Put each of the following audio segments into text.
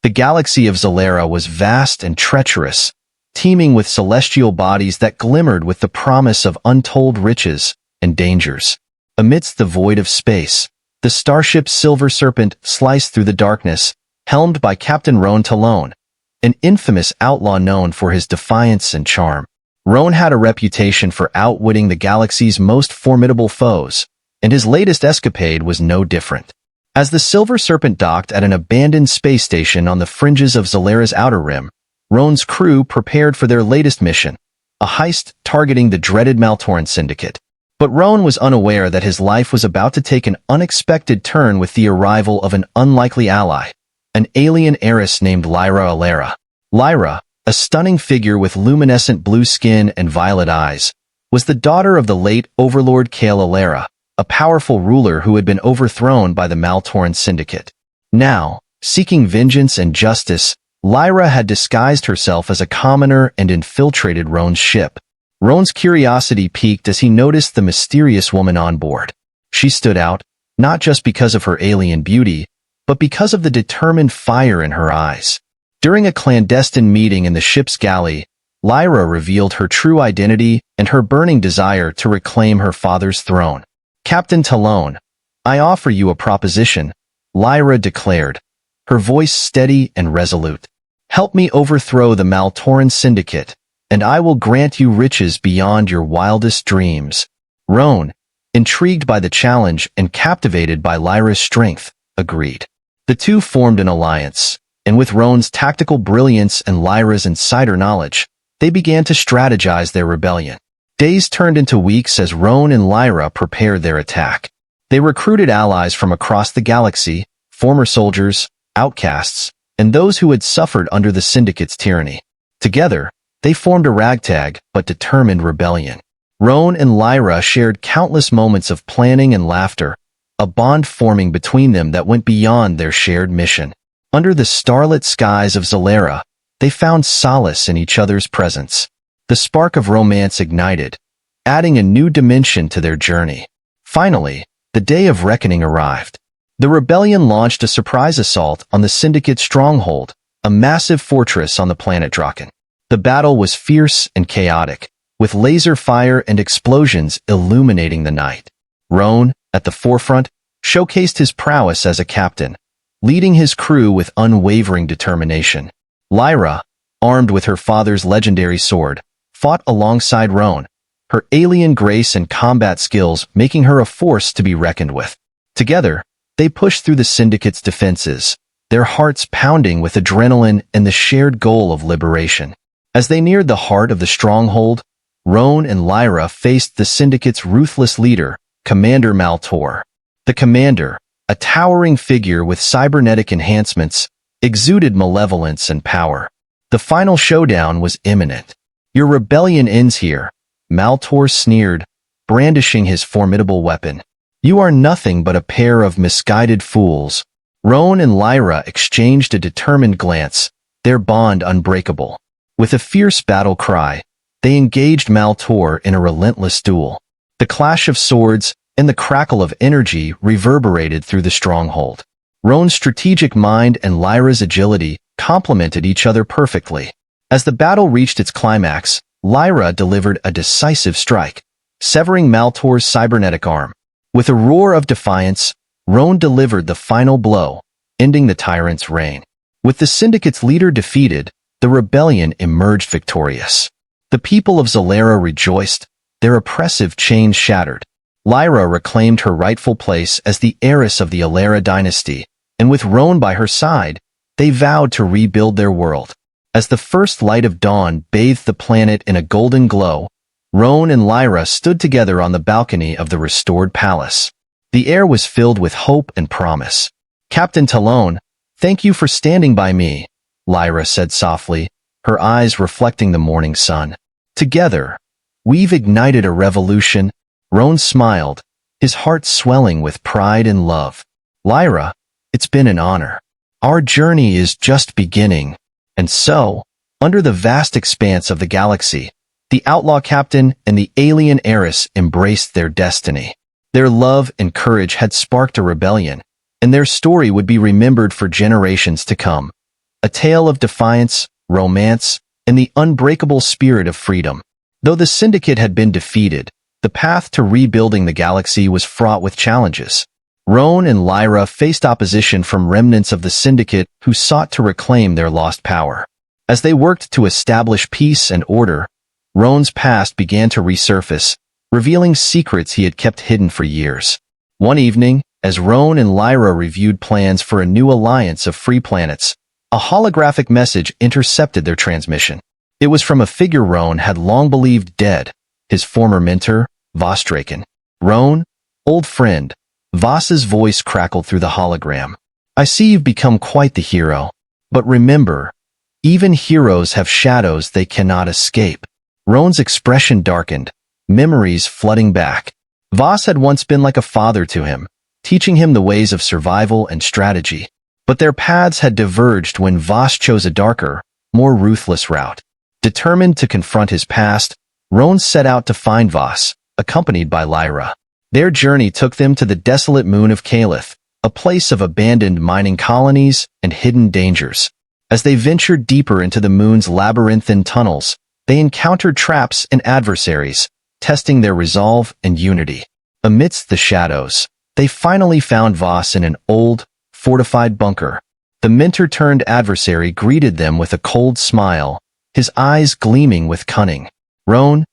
The galaxy of Zalera was vast and treacherous, teeming with celestial bodies that glimmered with the promise of untold riches and dangers. Amidst the void of space, the starship Silver Serpent sliced through the darkness, helmed by Captain Roan Talon, an infamous outlaw known for his defiance and charm. Roan had a reputation for outwitting the galaxy's most formidable foes, and his latest escapade was no different. As the Silver Serpent docked at an abandoned space station on the fringes of Zalera's outer rim, Roan's crew prepared for their latest mission, a heist targeting the dreaded Maltoran Syndicate. But Roan was unaware that his life was about to take an unexpected turn with the arrival of an unlikely ally, an alien heiress named Lyra Alera. Lyra, a stunning figure with luminescent blue skin and violet eyes, was the daughter of the late Overlord Kale Alera, a powerful ruler who had been overthrown by the Maltoran Syndicate. Now, seeking vengeance and justice, Lyra had disguised herself as a commoner and infiltrated Roan's ship. Roan's curiosity piqued as he noticed the mysterious woman on board. She stood out, not just because of her alien beauty, but because of the determined fire in her eyes. During a clandestine meeting in the ship's galley, Lyra revealed her true identity and her burning desire to reclaim her father's throne. "Captain Talon, I offer you a proposition," Lyra declared, her voice steady and resolute. "Help me overthrow the Maltoran Syndicate, and I will grant you riches beyond your wildest dreams." Roan, intrigued by the challenge and captivated by Lyra's strength, agreed. The two formed an alliance, and with Roan's tactical brilliance and Lyra's insider knowledge, they began to strategize their rebellion. Days turned into weeks as Roan and Lyra prepared their attack. They recruited allies from across the galaxy, former soldiers, outcasts, and those who had suffered under the Syndicate's tyranny. Together, they formed a ragtag but determined rebellion. Roan and Lyra shared countless moments of planning and laughter, a bond forming between them that went beyond their shared mission. Under the starlit skies of Zalera, they found solace in each other's presence. The spark of romance ignited, adding a new dimension to their journey. Finally, the day of reckoning arrived. The rebellion launched a surprise assault on the Syndicate's stronghold, a massive fortress on the planet Draken. The battle was fierce and chaotic, with laser fire and explosions illuminating the night. Roan, at the forefront, showcased his prowess as a captain, leading his crew with unwavering determination. Lyra, armed with her father's legendary sword, fought alongside Roan, her alien grace and combat skills making her a force to be reckoned with. Together, they pushed through the Syndicate's defenses, their hearts pounding with adrenaline and the shared goal of liberation. As they neared the heart of the stronghold, Roan and Lyra faced the Syndicate's ruthless leader, Commander Maltor. The commander, a towering figure with cybernetic enhancements, exuded malevolence and power. The final showdown was imminent. "Your rebellion ends here," Maltor sneered, brandishing his formidable weapon. "You are nothing but a pair of misguided fools." Roan and Lyra exchanged a determined glance, their bond unbreakable. With a fierce battle cry, they engaged Maltor in a relentless duel. The clash of swords and the crackle of energy reverberated through the stronghold. Roan's strategic mind and Lyra's agility complemented each other perfectly. As the battle reached its climax, Lyra delivered a decisive strike, severing Maltor's cybernetic arm. With a roar of defiance, Roan delivered the final blow, ending the tyrant's reign. With the Syndicate's leader defeated, the rebellion emerged victorious. The people of Zalera rejoiced, their oppressive chains shattered. Lyra reclaimed her rightful place as the heiress of the Alera dynasty, and with Roan by her side, they vowed to rebuild their world. As the first light of dawn bathed the planet in a golden glow, Roan and Lyra stood together on the balcony of the restored palace. The air was filled with hope and promise. "Captain Talon, thank you for standing by me," Lyra said softly, her eyes reflecting the morning sun. "Together, we've ignited a revolution." Roan smiled, his heart swelling with pride and love. "Lyra, it's been an honor. Our journey is just beginning." And so, under the vast expanse of the galaxy, the outlaw captain and the alien heiress embraced their destiny. Their love and courage had sparked a rebellion, and their story would be remembered for generations to come. a tale of defiance, romance, and the unbreakable spirit of freedom. Though the Syndicate had been defeated, the path to rebuilding the galaxy was fraught with challenges. Roan and Lyra faced opposition from remnants of the Syndicate who sought to reclaim their lost power. As they worked to establish peace and order, Roan's past began to resurface, revealing secrets he had kept hidden for years. One evening, as Roan and Lyra reviewed plans for a new alliance of free planets, a holographic message intercepted their transmission. It was from a figure Roan had long believed dead, his former mentor, Voss Draken. "Roan, old friend," Voss's voice crackled through the hologram. "I see you've become quite the hero. But remember, even heroes have shadows they cannot escape." Roan's expression darkened, memories flooding back. Voss had once been like a father to him, teaching him the ways of survival and strategy. But their paths had diverged when Voss chose a darker, more ruthless route. Determined to confront his past, Roan set out to find Voss, accompanied by Lyra. Their journey took them to the desolate moon of Calith, a place of abandoned mining colonies and hidden dangers. As they ventured deeper into the moon's labyrinthine tunnels, they encountered traps and adversaries, testing their resolve and unity. Amidst the shadows, they finally found Voss in an old, fortified bunker. The mentor-turned-adversary greeted them with a cold smile, his eyes gleaming with cunning. "Roan,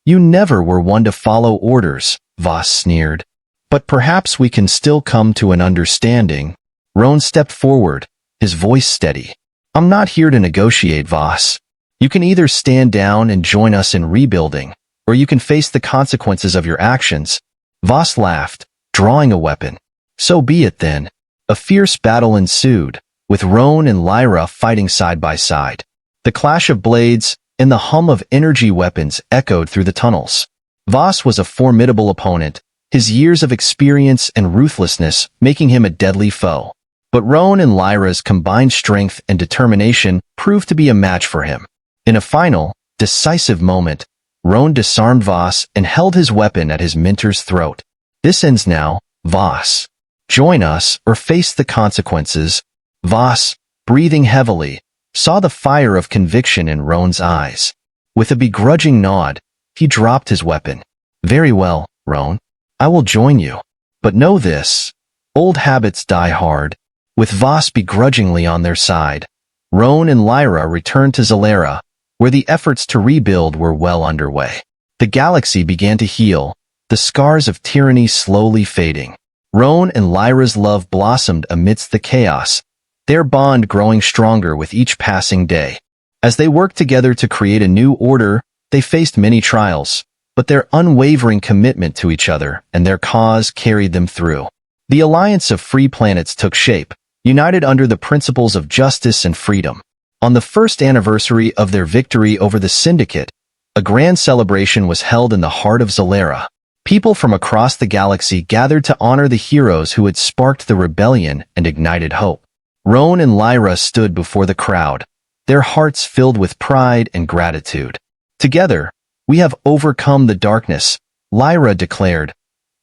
you never were one to follow orders," Voss sneered. "But perhaps we can still come to an understanding." Roan stepped forward, his voice steady. "I'm not here to negotiate, Voss. You can either stand down and join us in rebuilding, or you can face the consequences of your actions." Voss laughed, drawing a weapon. "So be it then." A fierce battle ensued, with Roan and Lyra fighting side by side. The clash of blades and the hum of energy weapons echoed through the tunnels. Voss was a formidable opponent, his years of experience and ruthlessness making him a deadly foe. But Roan and Lyra's combined strength and determination proved to be a match for him. In a final, decisive moment, Roan disarmed Voss and held his weapon at his mentor's throat. "This ends now, Voss. Join us or face the consequences." Voss, breathing heavily, saw the fire of conviction in Roan's eyes. With a begrudging nod, he dropped his weapon. "Very well, Roan. I will join you. But know this, old habits die hard." With Voss begrudgingly on their side, Roan and Lyra returned to Zalera, where the efforts to rebuild were well underway. The galaxy began to heal, the scars of tyranny slowly fading. Roan and Lyra's love blossomed amidst the chaos, their bond growing stronger with each passing day. As they worked together to create a new order, they faced many trials, but their unwavering commitment to each other and their cause carried them through. The Alliance of Free Planets took shape, united under the principles of justice and freedom. On the first anniversary of their victory over the Syndicate, a grand celebration was held in the heart of Zalera. People from across the galaxy gathered to honor the heroes who had sparked the rebellion and ignited hope. Roan and Lyra stood before the crowd, their hearts filled with pride and gratitude. "Together, we have overcome the darkness," Lyra declared,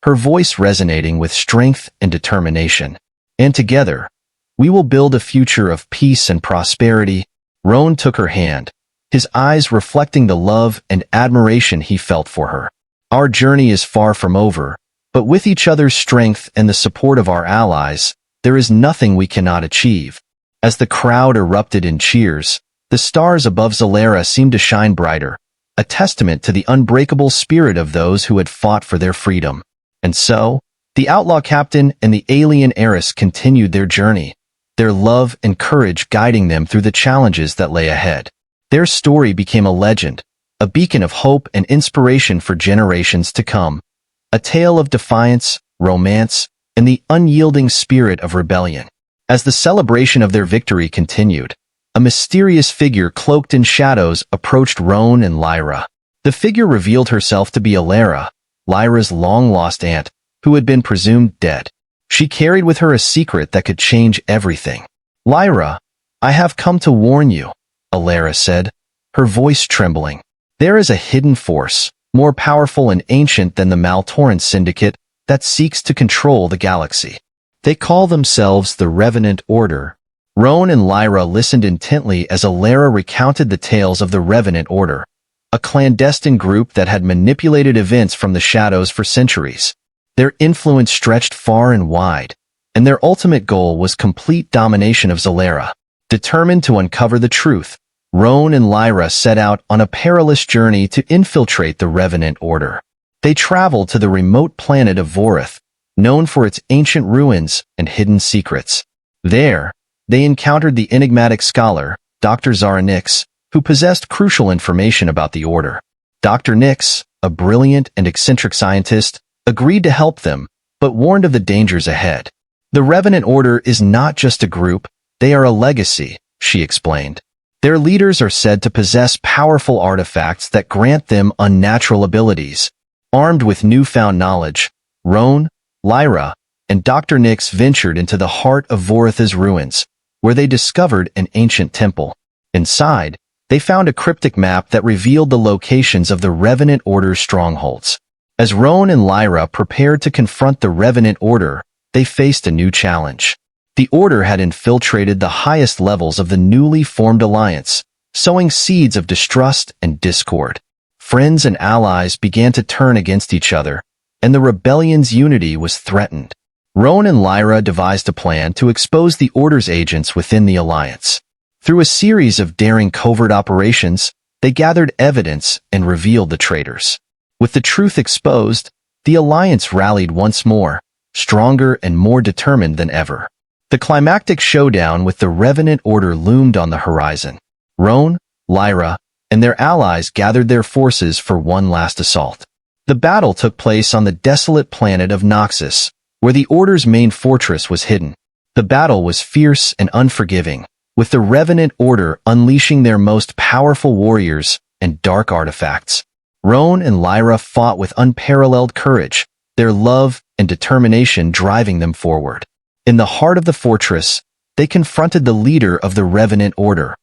her voice resonating with strength and determination. "And together, we will build a future of peace and prosperity." Roan took her hand, his eyes reflecting the love and admiration he felt for her. "Our journey is far from over, but with each other's strength and the support of our allies, there is nothing we cannot achieve." As the crowd erupted in cheers, the stars above Zalera seemed to shine brighter, a testament to the unbreakable spirit of those who had fought for their freedom. And so, the Outlaw captain and the alien Heiress continued their journey, their love and courage guiding them through the challenges that lay ahead. Their story became a legend, a beacon of hope and inspiration for generations to come, a tale of defiance, romance, and the unyielding spirit of rebellion. As the celebration of their victory continued, a mysterious figure cloaked in shadows approached Roan and Lyra. The figure revealed herself to be Alara, Lyra's long-lost aunt, who had been presumed dead. She carried with her a secret that could change everything. "Lyra, I have come to warn you," Alara said, her voice trembling. "There is a hidden force, more powerful and ancient than the Maltoran Syndicate, that seeks to control the galaxy. They call themselves the Revenant Order." Roan and Lyra listened intently as Alara recounted the tales of the Revenant Order, a clandestine group that had manipulated events from the shadows for centuries. Their influence stretched far and wide, and their ultimate goal was complete domination of Zalera. Determined to uncover the truth, Roan and Lyra set out on a perilous journey to infiltrate the Revenant Order. They traveled to the remote planet of Vorith, known for its ancient ruins and hidden secrets. There, they encountered the enigmatic scholar, Dr. Zara Nix, who possessed crucial information about the Order. Dr. Nix, a brilliant and eccentric scientist, agreed to help them, but warned of the dangers ahead. The Revenant Order is not just a group, they are a legacy, she explained. Their leaders are said to possess powerful artifacts that grant them unnatural abilities. Armed with newfound knowledge, Roan, Lyra, and Dr. Nix ventured into the heart of Vorith's ruins, where they discovered an ancient temple. Inside, they found a cryptic map that revealed the locations of the Revenant Order's strongholds. As Roan and Lyra prepared to confront the Revenant Order, they faced a new challenge. The Order had infiltrated the highest levels of the newly formed alliance, sowing seeds of distrust and discord. Friends and allies began to turn against each other, and the rebellion's unity was threatened. Roan and Lyra devised a plan to expose the Order's agents within the alliance. Through a series of daring covert operations, they gathered evidence and revealed the traitors. With the truth exposed, the alliance rallied once more, stronger and more determined than ever. The climactic showdown with the Revenant Order loomed on the horizon. Roan, Lyra, and their allies gathered their forces for one last assault. The battle took place on the desolate planet of Noxus, where the Order's main fortress was hidden. The battle was fierce and unforgiving, with the Revenant Order unleashing their most powerful warriors and dark artifacts. Roan and Lyra fought with unparalleled courage, their love and determination driving them forward. In the heart of the fortress, they confronted the leader of the Revenant Order,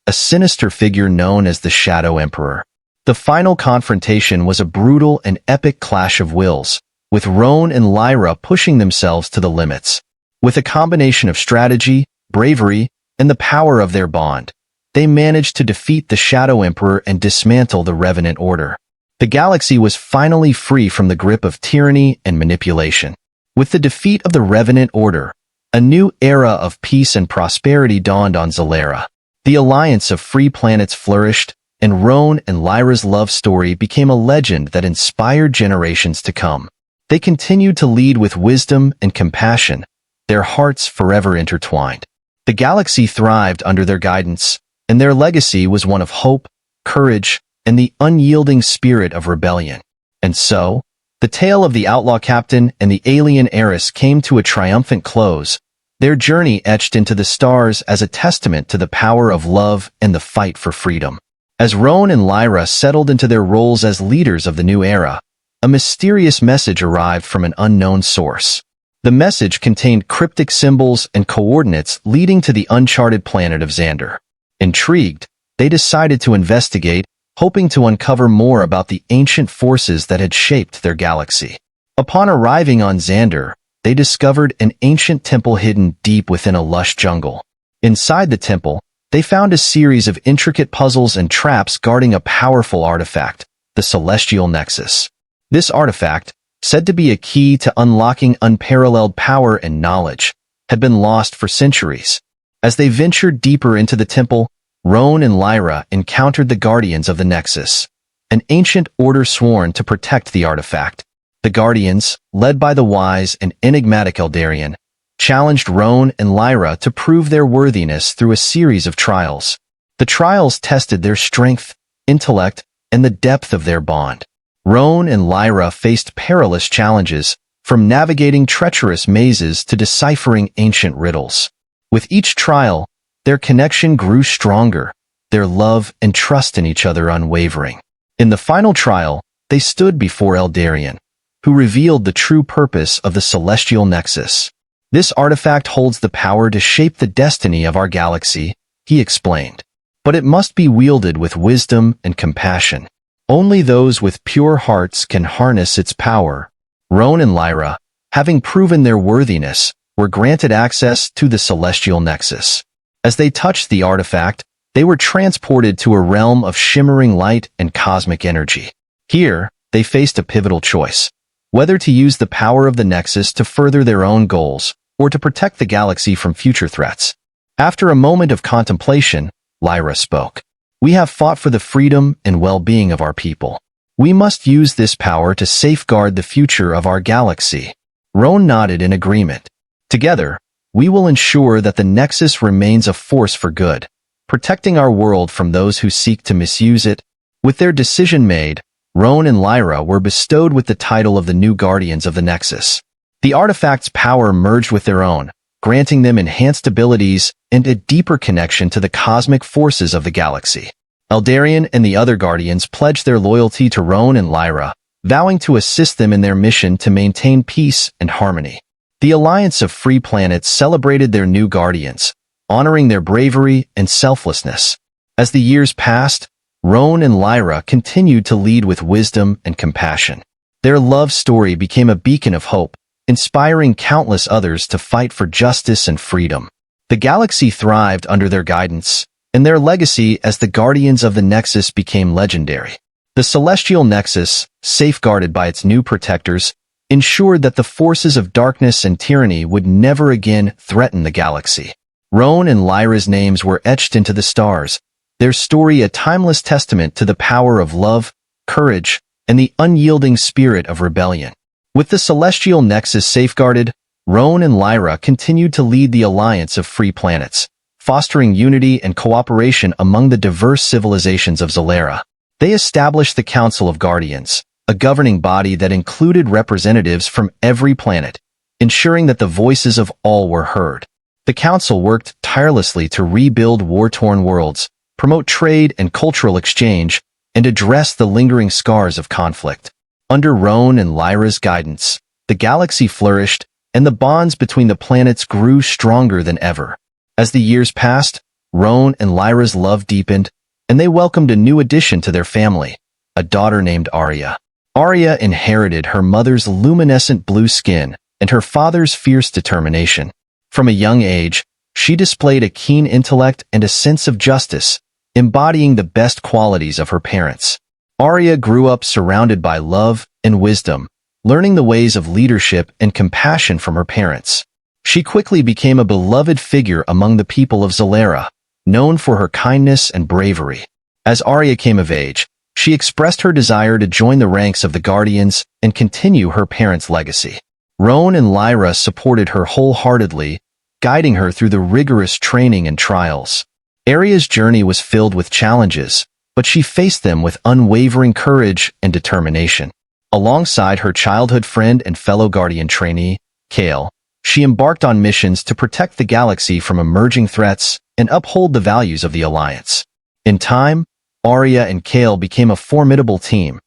a sinister figure known as the Shadow Emperor. The final confrontation was a brutal and epic clash of wills, with Roan and Lyra pushing themselves to the limits. With a combination of strategy, bravery, and the power of their bond, they managed to defeat the Shadow Emperor and dismantle the Revenant Order. The galaxy was finally free from the grip of tyranny and manipulation. With the defeat of the Revenant Order, a new era of peace and prosperity dawned on Zalera. The alliance of free planets flourished, and Roan and Lyra's love story became a legend that inspired generations to come. They continued to lead with wisdom and compassion, their hearts forever intertwined. The galaxy thrived under their guidance, and their legacy was one of hope, courage, and the unyielding spirit of rebellion. And so, the tale of the outlaw captain and the alien heiress came to a triumphant close, their journey etched into the stars as a testament to the power of love and the fight for freedom. As Roan and Lyra settled into their roles as leaders of the new era, a mysterious message arrived from an unknown source. The message contained cryptic symbols and coordinates leading to the uncharted planet of Xander. Intrigued, they decided to investigate, hoping to uncover more about the ancient forces that had shaped their galaxy. Upon arriving on Xander, they discovered an ancient temple hidden deep within a lush jungle. Inside the temple, they found a series of intricate puzzles and traps guarding a powerful artifact, the Celestial Nexus. This artifact, said to be a key to unlocking unparalleled power and knowledge, had been lost for centuries. As they ventured deeper into the temple, Roan and Lyra encountered the Guardians of the Nexus, an ancient order sworn to protect the artifact. The Guardians, led by the wise and enigmatic Eldarian, challenged Roan and Lyra to prove their worthiness through a series of trials. The trials tested their strength, intellect, and the depth of their bond. Roan and Lyra faced perilous challenges, from navigating treacherous mazes to deciphering ancient riddles. With each trial, their connection grew stronger, their love and trust in each other unwavering. In the final trial, they stood before Eldarian, who revealed the true purpose of the Celestial Nexus. This artifact holds the power to shape the destiny of our galaxy, he explained. But it must be wielded with wisdom and compassion. Only those with pure hearts can harness its power. Roan and Lyra, having proven their worthiness, were granted access to the Celestial Nexus. As they touched the artifact, they were transported to a realm of shimmering light and cosmic energy. Here, they faced a pivotal choice: whether to use the power of the Nexus to further their own goals, or to protect the galaxy from future threats. After a moment of contemplation, Lyra spoke. "We have fought for the freedom and well-being of our people. We must use this power to safeguard the future of our galaxy." Roan nodded in agreement. "Together, we will ensure that the Nexus remains a force for good, protecting our world from those who seek to misuse it." With their decision made, Roan and Lyra were bestowed with the title of the new Guardians of the Nexus. The artifact's power merged with their own, granting them enhanced abilities and a deeper connection to the cosmic forces of the galaxy. Eldarion and the other Guardians pledged their loyalty to Roan and Lyra, vowing to assist them in their mission to maintain peace and harmony. The Alliance of Free Planets celebrated their new Guardians, honoring their bravery and selflessness. As the years passed, Roan and Lyra continued to lead with wisdom and compassion. Their love story became a beacon of hope, inspiring countless others to fight for justice and freedom. The galaxy thrived under their guidance, and their legacy as the Guardians of the Nexus became legendary. The Celestial Nexus, safeguarded by its new protectors, ensured that the forces of darkness and tyranny would never again threaten the galaxy. Roan and Lyra's names were etched into the stars, their story a timeless testament to the power of love, courage, and the unyielding spirit of rebellion. With the Celestial Nexus safeguarded, Roan and Lyra continued to lead the Alliance of Free Planets, fostering unity and cooperation among the diverse civilizations of Zalera. They established the Council of Guardians, a governing body that included representatives from every planet, ensuring that the voices of all were heard. The Council worked tirelessly to rebuild war-torn worlds, promote trade and cultural exchange, and address the lingering scars of conflict. Under Roan and Lyra's guidance, the galaxy flourished, and the bonds between the planets grew stronger than ever. As the years passed, Roan and Lyra's love deepened, and they welcomed a new addition to their family, a daughter named Arya. Arya inherited her mother's luminescent blue skin and her father's fierce determination. From a young age, she displayed a keen intellect and a sense of justice, embodying the best qualities of her parents. Arya grew up surrounded by love and wisdom, learning the ways of leadership and compassion from her parents. She quickly became a beloved figure among the people of Zalera, known for her kindness and bravery. As Arya came of age, she expressed her desire to join the ranks of the Guardians and continue her parents' legacy. Roan and Lyra supported her wholeheartedly, guiding her through the rigorous training and trials. Arya's journey was filled with challenges, but she faced them with unwavering courage and determination. Alongside her childhood friend and fellow Guardian trainee, Kale, she embarked on missions to protect the galaxy from emerging threats and uphold the values of the Alliance. In time, Arya and Kale became a formidable team,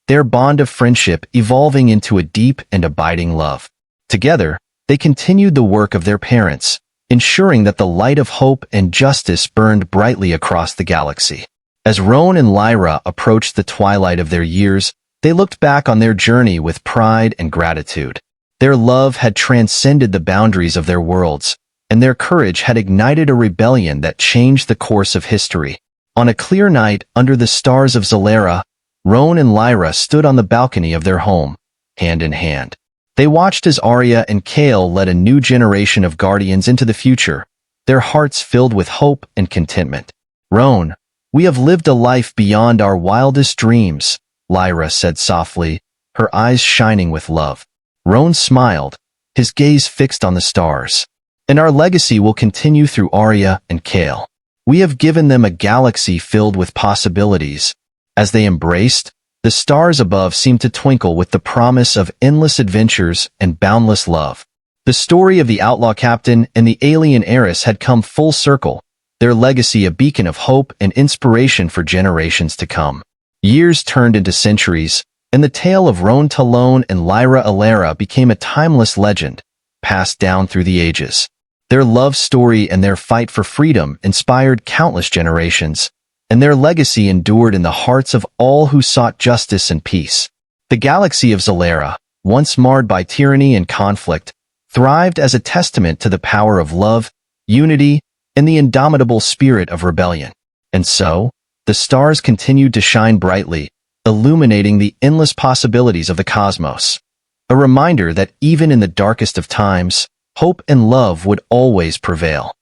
their bond of friendship evolving into a deep and abiding love. Together, they continued the work of their parents, ensuring that the light of hope and justice burned brightly across the galaxy. As Roan and Lyra approached the twilight of their years, they looked back on their journey with pride and gratitude. Their love had transcended the boundaries of their worlds, and their courage had ignited a rebellion that changed the course of history. On a clear night under the stars of Zalera, Roan and Lyra stood on the balcony of their home, hand in hand. They watched as Arya and Kale led a new generation of Guardians into the future, their hearts filled with hope and contentment. "Roan, we have lived a life beyond our wildest dreams," Lyra said softly, her eyes shining with love. Roan smiled, his gaze fixed on the stars. "And our legacy will continue through Arya and Kale. We have given them a galaxy filled with possibilities." As they embraced, the stars above seemed to twinkle with the promise of endless adventures and boundless love. The story of the Outlaw captain and the alien Heiress had come full circle, their legacy a beacon of hope and inspiration for generations to come. Years turned into centuries, and the tale of Roan Talon and Lyra Alera became a timeless legend, passed down through the ages. Their love story and their fight for freedom inspired countless generations, and their legacy endured in the hearts of all who sought justice and peace. The galaxy of Zalera, once marred by tyranny and conflict, thrived as a testament to the power of love, unity, and the indomitable spirit of rebellion. And so, the stars continued to shine brightly, illuminating the endless possibilities of the cosmos. A reminder that even in the darkest of times, hope and love would always prevail.